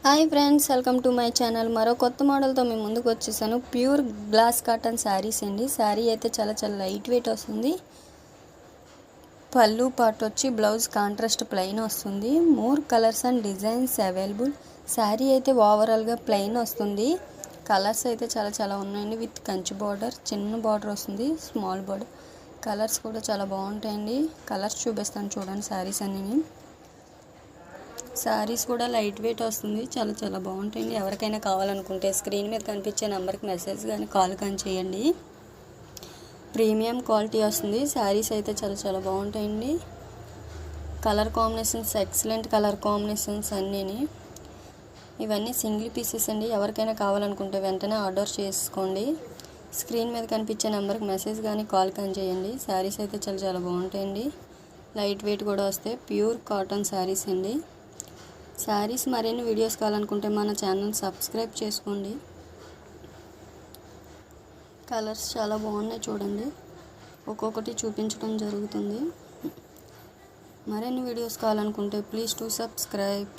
Hi friends, welcome to my channel. మరో కొత్త మోడల్తో మేము ముందుకు వచ్చేసాను. ప్యూర్ గ్లాస్ కాటన్ శారీస్ అండి. శారీ అయితే చాలా చాలా లైట్ వెయిట్ వస్తుంది. పళ్ళు పార్ట్ వచ్చి బ్లౌజ్ కాంట్రాస్ట్ ప్లెయిన్ వస్తుంది. More colours and designs available. Sari అయితే ఓవరాల్గా ప్లెయిన్ వస్తుంది. కలర్స్ అయితే చాలా చాలా ఉన్నాయండి. విత్ కంచి బార్డర్, చిన్న బార్డర్ వస్తుంది, స్మాల్ బార్డర్. కలర్స్ కూడా చాలా బాగుంటాయండి. కలర్స్ చూపిస్తాను చూడండి. శారీస్ అన్నీ శారీస్ కూడా లైట్ వెయిట్ వస్తుంది. చాలా చాలా బాగుంటాయండి. ఎవరికైనా కావాలనుకుంటే స్క్రీన్ మీద కనిపించే నెంబర్కి మెసేజ్ కానీ కాల్ కానీ చేయండి. ప్రీమియం క్వాలిటీ వస్తుంది. శారీస్ అయితే చాలా చాలా బాగుంటాయండి. Colour combinations excellent colour combinations అన్నీ. ఇవన్నీ సింగిల్ పీసెస్ అండి. ఎవరికైనా కావాలనుకుంటే వెంటనే ఆర్డర్ చేసుకోండి. స్క్రీన్ మీద కనిపించే నెంబర్కి మెసేజ్ కానీ కాల్ కానీ చేయండి. శారీస్ అయితే చాలా చాలా బాగుంటాయండి. లైట్ వెయిట్ కూడా వస్తాయి. ప్యూర్ కాటన్ శారీస్ అండి. శారీస్ మరిన్ని వీడియోస్ కావాలనుకుంటే మన ఛానల్ సబ్స్క్రైబ్ చేసుకోండి. కలర్స్ చాలా బాగున్నాయి చూడండి. ఒక్కొక్కటి చూపించడం జరుగుతుంది. మరిన్ని వీడియోస్ కావాలనుకుంటే ప్లీజ్ టు సబ్స్క్రైబ్.